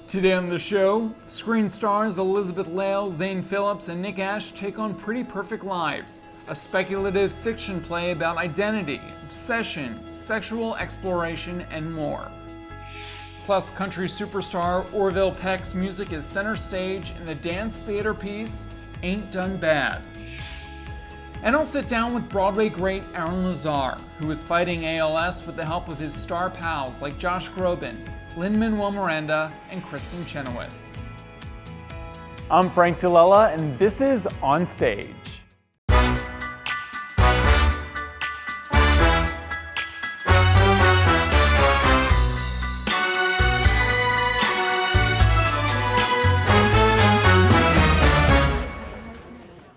Today on the show, screen stars Elizabeth Lail, Zane Phillips, and Nick Ashe take on Pretty Perfect Lives, a speculative fiction play about identity, obsession, sexual exploration, and more. Plus, country superstar Orville Peck's music is center stage in the dance theater piece Ain't Done Bad. And I'll sit down with Broadway great Aaron Lazar, who is fighting ALS with the help of his star pals like Josh Groban, Lin-Manuel Miranda, and Kristen Chenoweth. I'm Frank DeLella, and this is On Stage.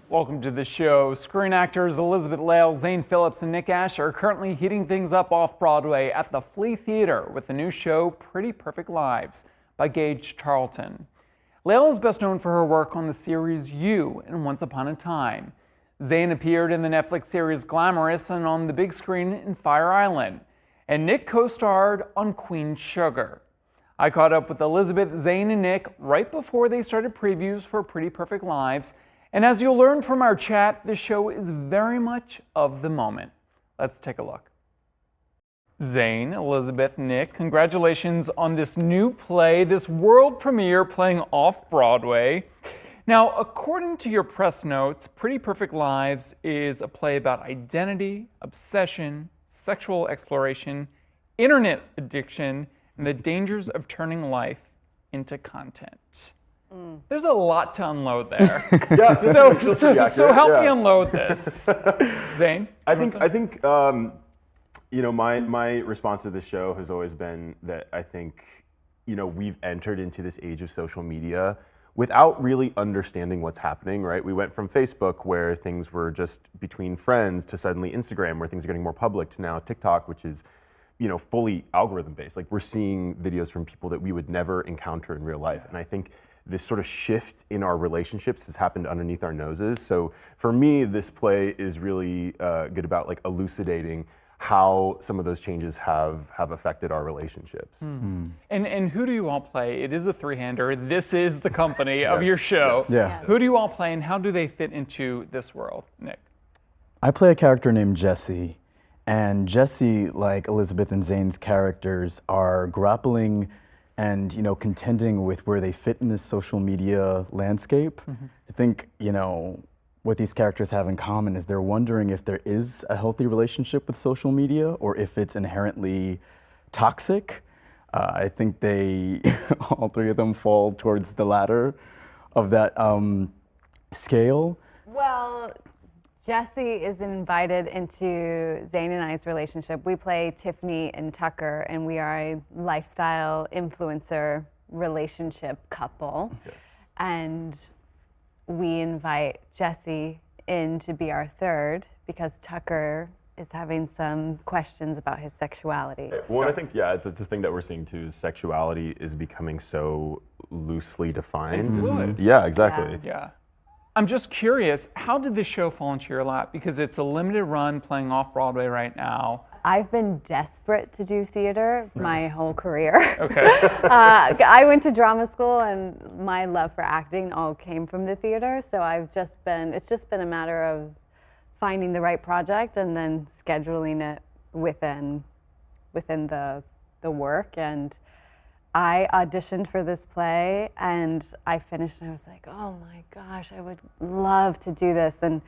Welcome to the show. Screen actors Elizabeth Lail, Zane Phillips, and Nick Ashe are currently heating things up off-Broadway at the Flea Theater with the new show Pretty Perfect Lives by Gage Charlton. Lail is best known for her work on the series You and Once Upon a Time. Zane appeared in the Netflix series Glamorous and on the big screen in Fire Island. And Nick co-starred on Queen Sugar. I caught up with Elizabeth, Zane, and Nick right before they started previews for Pretty Perfect Lives. And as you'll learn from our chat, the show is very much of the moment. Let's take a look. Zane, Elizabeth, Nick, congratulations on this new play, this world premiere playing off-Broadway. Now, according to your press notes, Pretty Perfect Lives is a play about identity, obsession, sexual exploration, internet addiction, and the dangers of turning life into content. There's a lot to unload there. Yeah, so help me unload this. Zane? I think you know, my response to this show has always been that I think, you know, we've entered into this age of social media without really understanding what's happening, right? We went from Facebook, where things were just between friends, to suddenly Instagram, where things are getting more public, to now TikTok, which is, you know, fully algorithm based. Like, we're seeing videos from people that we would never encounter in real life. And I think this sort of shift in our relationships has happened underneath our noses. So for me, this play is really good about like elucidating how some of those changes have affected our relationships. And who do you all play? It is a three-hander. This is the company of your show. Yes. Yeah. Who do you all play and how do they fit into this world? Nick? I play a character named Jesse, and Jesse, like Elizabeth and Zane's characters, are grappling and, you know, contending with where they fit in this social media landscape. I think, you know, what these characters have in common is they're wondering if there is a healthy relationship with social media or if it's inherently toxic. I think they, all three of them fall towards the latter of that scale. Well, Jesse is invited into Zane and I's relationship. We play Tiffany and Tucker, and we are a lifestyle influencer relationship couple. Yes. And we invite Jesse in to be our third because Tucker is having some questions about his sexuality. Well, I think, yeah, it's a thing that we're seeing too. Sexuality is becoming so loosely defined. And fluid. Yeah, exactly. Yeah. I'm just curious, how did this show fall into your lap? Because it's a limited run playing off-Broadway right now. I've been desperate to do theater my whole career. Okay. I went to drama school, and my love for acting all came from the theater. So it's just been a matter of finding the right project and then scheduling it within the work. And I auditioned for this play and I finished and I was like, oh my gosh, I would love to do this. And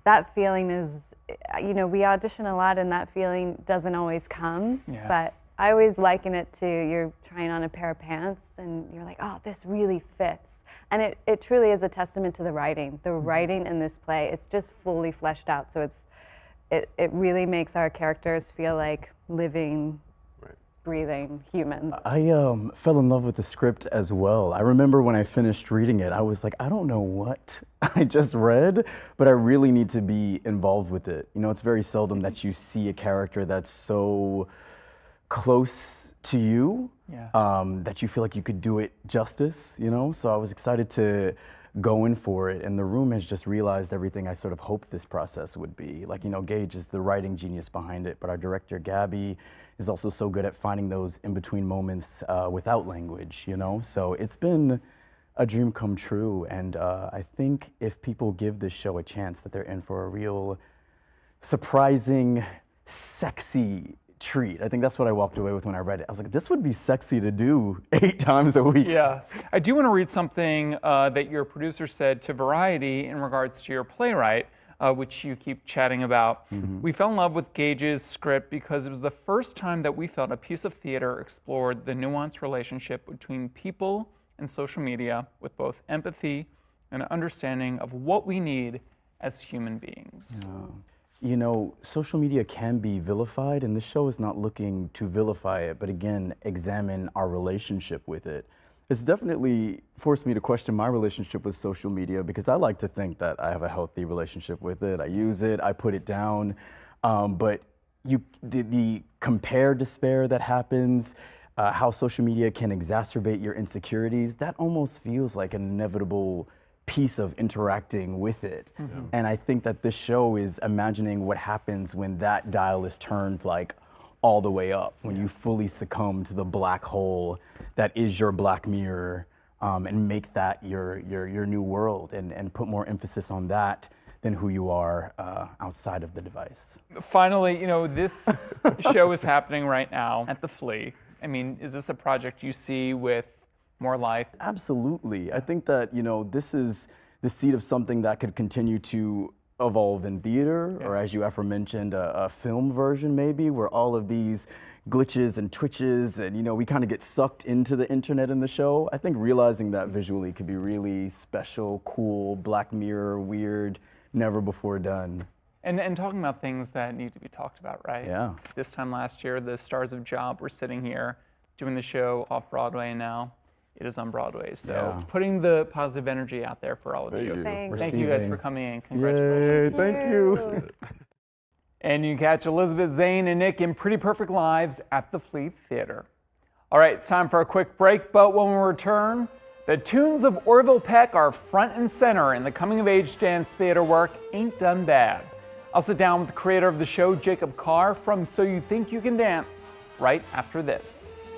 that feeling is, you know, we audition a lot and that feeling doesn't always come. Yeah. But I always liken it to you're trying on a pair of pants and you're like, oh, this really fits. And it truly is a testament to the writing. The writing in this play, it's just fully fleshed out. So it really makes our characters feel like living, breathing humans. I fell in love with the script as well. I remember when I finished reading it, I was like, I don't know what I just read, but I really need to be involved with it. You know, it's very seldom that you see a character that's so close to you, that you feel like you could do it justice, you know? So I was excited to going for it, and the room has just realized everything I sort of hoped this process would be. Like, you know, Gage is the writing genius behind it, but our director, Gabby, is also so good at finding those in-between moments without language, you know? So it's been a dream come true, and I think if people give this show a chance, that they're in for a real surprising, sexy treat. I think that's what I walked away with when I read it. I was like, this would be sexy to do 8 times a week. Yeah. I do want to read something that your producer said to Variety in regards to your playwright, which you keep chatting about. We fell in love with Gage's script because it was the first time that we felt a piece of theater explored the nuanced relationship between people and social media with both empathy and understanding of what we need as human beings. You know, social media can be vilified, and this show is not looking to vilify it, but again, examine our relationship with it. It's definitely forced me to question my relationship with social media, because I like to think that I have a healthy relationship with it. I use it, I put it down, but the compare despair that happens, how social media can exacerbate your insecurities, that almost feels like an inevitable piece of interacting with it. And I think that this show is imagining what happens when that dial is turned like all the way up, when you fully succumb to the black hole that is your Black Mirror, and make that your new world, and put more emphasis on that than who you are outside of the device. Finally, you know, this show is happening right now at the Flea. I mean, is this a project you see with more life? Absolutely. I think that, you know, this is the seed of something that could continue to evolve in theater, or as you aforementioned, a film version maybe, where all of these glitches and twitches and, you know, we kind of get sucked into the internet in the show. I think realizing that visually could be really special, cool, Black Mirror, weird, never before done. And talking about things that need to be talked about, right? Yeah. This time last year, the stars of Job were sitting here doing the show off Broadway, and now it is on Broadway. So putting the positive energy out there for all of you. Thank you guys for coming in. Congratulations. Yay, thank you. And you can catch Elizabeth, Zane, and Nick in Pretty Perfect Lives at the Flea Theater. All right, it's time for a quick break, but when we return, the tunes of Orville Peck are front and center in the coming-of-age dance theater work Ain't Done Bad. I'll sit down with the creator of the show, Jacob Carr, from So You Think You Can Dance, right after this.